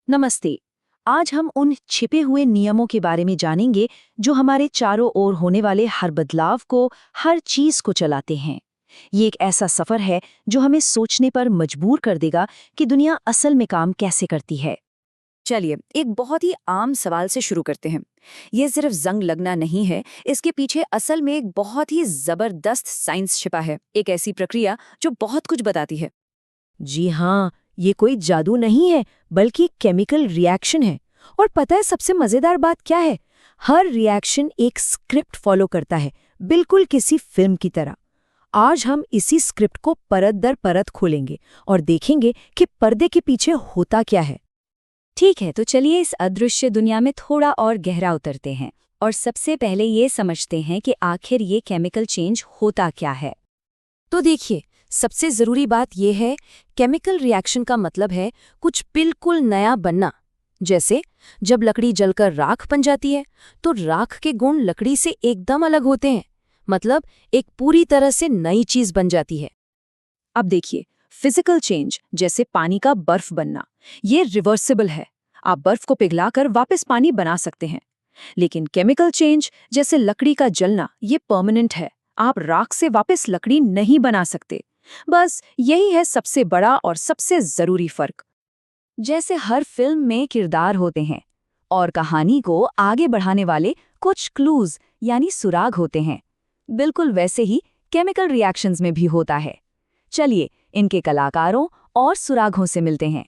नमस्ते। आज हम उन छिपे हुए नियमों के बारे में जानेंगे जो हमारे चारों ओर होने वाले हर बदलाव को, हर चीज को चलाते हैं। ये एक ऐसा सफर है जो हमें सोचने पर मजबूर कर देगा कि दुनिया असल में काम कैसे करती है। चलिए एक बहुत ही आम सवाल से शुरू करते हैं। ये सिर्फ जंग लगना नहीं है, इसके पीछे असल में एक बहुत ही जबरदस्त साइंस छिपा है, एक ऐसी प्रक्रिया जो बहुत कुछ बताती है। जी हाँ, ये कोई जादू नहीं है, बल्कि केमिकल रिएक्शन है। और पता है सबसे मजेदार बात क्या है? हर रिएक्शन एक स्क्रिप्ट फॉलो करता है, बिल्कुल किसी फिल्म की तरह। आज हम इसी स्क्रिप्ट को परत दर परत खोलेंगे और देखेंगे कि पर्दे के पीछे होता क्या है। ठीक है, तो चलिए इस अदृश्य दुनिया में थोड़ा और गहरा उतरते हैं और सबसे पहले ये समझते हैं कि आखिर ये केमिकल चेंज होता क्या है। तो देखिए, सबसे जरूरी बात यह है, केमिकल रिएक्शन का मतलब है कुछ बिल्कुल नया बनना। जैसे जब लकड़ी जलकर राख बन जाती है, तो राख के गुण लकड़ी से एकदम अलग होते हैं। मतलब एक पूरी तरह से नई चीज बन जाती है। अब देखिए, फिजिकल चेंज जैसे पानी का बर्फ बनना, ये रिवर्सिबल है। आप बर्फ को पिघलाकर वापस पानी बना सकते हैं। लेकिन केमिकल चेंज जैसे लकड़ी का जलना, ये परमानेंट है। आप राख से वापस लकड़ी नहीं बना सकते। बस यही है सबसे बड़ा और सबसे जरूरी फर्क। जैसे हर फिल्म में किरदार होते हैं और कहानी को आगे बढ़ाने वाले कुछ क्लूज यानी सुराग होते हैं, बिल्कुल वैसे ही केमिकल रिएक्शंस में भी होता है। चलिए इनके कलाकारों और सुरागों से मिलते हैं।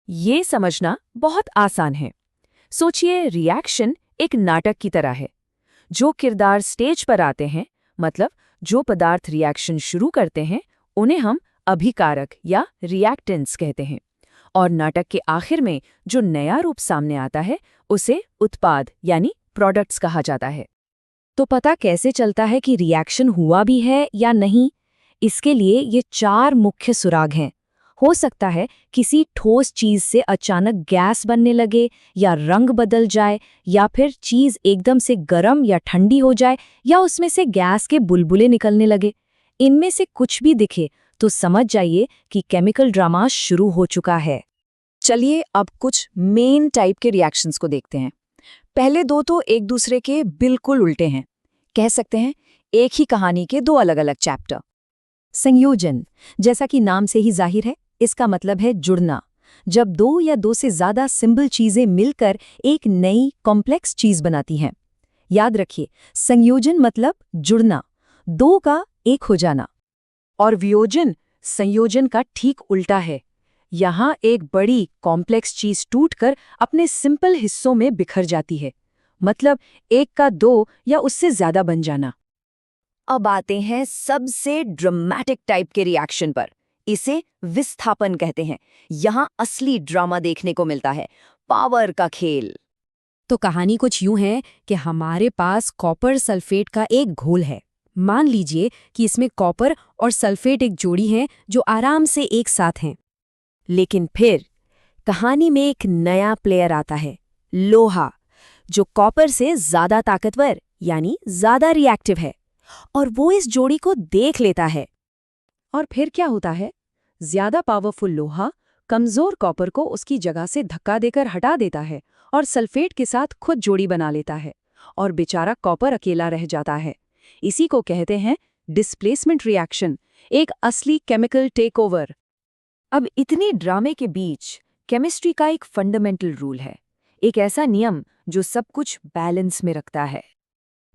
ये समझना बहुत आसान है। सोचिए, रिएक्शन एक नाटक की तरह है। जो किरदार स्टेज पर आते हैं, मतलब जो पदार्थ रिएक्शन शुरू करते हैं, उन्हें हम अभिकारक या रिएक्टेंट्स कहते हैं। और नाटक के आखिर में जो नया रूप सामने आता है, उसे उत्पाद यानी प्रोडक्ट्स कहा जाता है। तो पता कैसे चलता है कि रिएक्शन हुआ भी है या नहीं? इसके लिए ये 4 मुख्य सुराग हैं। हो सकता है किसी ठोस चीज से अचानक गैस बनने लगे, या रंग बदल जाए, या फिर चीज एकदम से गर्म या ठंडी हो जाए, या उसमें से गैस के बुलबुले निकलने लगे। इनमें से कुछ भी दिखे तो समझ जाइए कि केमिकल ड्रामा शुरू हो चुका है। चलिए अब कुछ मेन टाइप के रिएक्शंस को देखते हैं। पहले दो तो एक दूसरे के बिल्कुल उल्टे हैं। कह सकते हैं एक ही कहानी के दो अलग अलग चैप्टर। संयोजन, जैसा कि नाम से ही जाहिर है, इसका मतलब है जुड़ना। जब 2 या 2 से ज्यादा सिंपल चीजें मिलकर एक नई कॉम्प्लेक्स चीज बनाती हैं। याद रखिए, संयोजन मतलब जुड़ना, 2 का एक हो जाना। और वियोजन संयोजन का ठीक उल्टा है। यहाँ एक बड़ी कॉम्प्लेक्स चीज टूटकर अपने सिंपल हिस्सों में बिखर जाती है। मतलब 1 का 2 या उससे ज्यादा बन जाना। अब आते हैं सबसे ड्रामेटिक टाइप के रिएक्शन पर। इसे विस्थापन कहते हैं। यहाँ असली ड्रामा देखने को मिलता है, पावर का खेल। तो कहानी कुछ यूं है कि हमारे पास कॉपर सल्फेट का एक घोल है। मान लीजिए कि इसमें कॉपर और सल्फेट एक जोड़ी हैं जो आराम से एक साथ हैं। लेकिन फिर कहानी में एक नया प्लेयर आता है, लोहा, जो कॉपर से ज्यादा ताकतवर यानी ज्यादा रिएक्टिव है। और वो इस जोड़ी को देख लेता है। और फिर क्या होता है? ज्यादा पावरफुल लोहा कमजोर कॉपर को उसकी जगह से धक्का देकर हटा देता है और सल्फेट के साथ खुद जोड़ी बना लेता है। और बेचारा कॉपर अकेला रह जाता है। इसी को कहते हैं डिस्प्लेसमेंट रिएक्शन, एक असली केमिकल टेकओवर। अब इतने ड्रामे के बीच केमिस्ट्री का एक फंडामेंटल रूल है, एक ऐसा नियम जो सब कुछ बैलेंस में रखता है।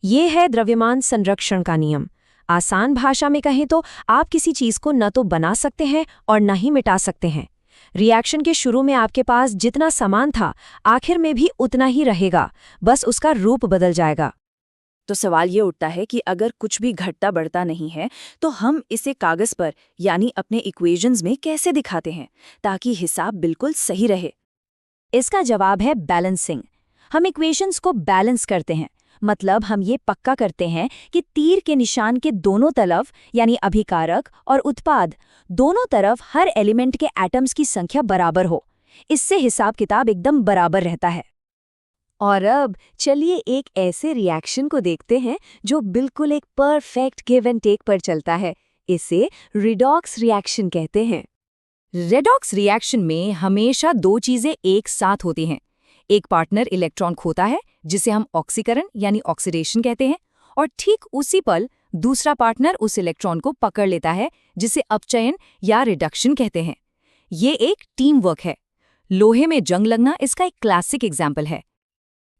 ये है द्रव्यमान संरक्षण का नियम। आसान भाषा में कहें तो आप किसी चीज को न तो बना सकते हैं और न ही मिटा सकते हैं। रिएक्शन के शुरू में आपके पास जितना सामान था, आखिर में भी उतना ही रहेगा, बस उसका रूप बदल जाएगा। तो सवाल ये उठता है कि अगर कुछ भी घटता बढ़ता नहीं है, तो हम इसे कागज पर यानी अपने इक्वेशंस में कैसे दिखाते हैं ताकि हिसाब बिल्कुल सही रहे? इसका जवाब है बैलेंसिंग। हम इक्वेशंस को बैलेंस करते हैं। मतलब हम ये पक्का करते हैं कि तीर के निशान के दोनों तरफ यानी अभिकारक और उत्पाद, दोनों तरफ हर एलिमेंट के एटम्स की संख्या बराबर हो। इससे हिसाब किताब एकदम बराबर रहता है। और अब चलिए एक ऐसे रिएक्शन को देखते हैं जो बिल्कुल एक परफेक्ट गिव एंड टेक पर चलता है। इसे रिडॉक्स रिएक्शन कहते हैं। रेडॉक्स रिएक्शन में हमेशा दो चीजें एक साथ होती हैं। एक पार्टनर इलेक्ट्रॉन खोता है, जिसे हम ऑक्सीकरण यानी ऑक्सीडेशन कहते हैं, और ठीक उसी पल दूसरा पार्टनर उस इलेक्ट्रॉन को पकड़ लेता है, जिसे अपचयन या रिडक्शन कहते हैं। ये एक टीम वर्क है। लोहे में जंग लगना इसका एक क्लासिक एग्जाम्पल है।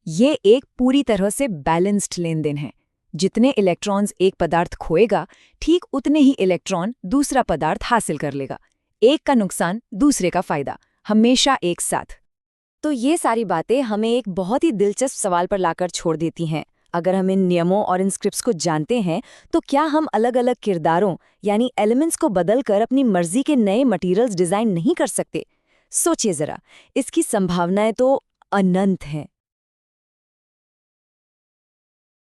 ये एक पूरी तरह से बैलेंस्ड लेन देन है। जितने इलेक्ट्रॉन्स एक पदार्थ खोएगा, ठीक उतने ही इलेक्ट्रॉन दूसरा पदार्थ हासिल कर लेगा। एक का नुकसान, दूसरे का फायदा, हमेशा एक साथ। तो ये सारी बातें हमें एक बहुत ही दिलचस्प सवाल पर लाकर छोड़ देती हैं। अगर हम इन नियमों और इन स्क्रिप्ट्स को जानते हैं, तो क्या हम अलग अलग किरदारों यानी एलिमेंट्स को बदलकर अपनी मर्जी के नए मटेरियल्स डिजाइन नहीं कर सकते? सोचिए जरा, इसकी संभावनाएं तो अनंत हैं।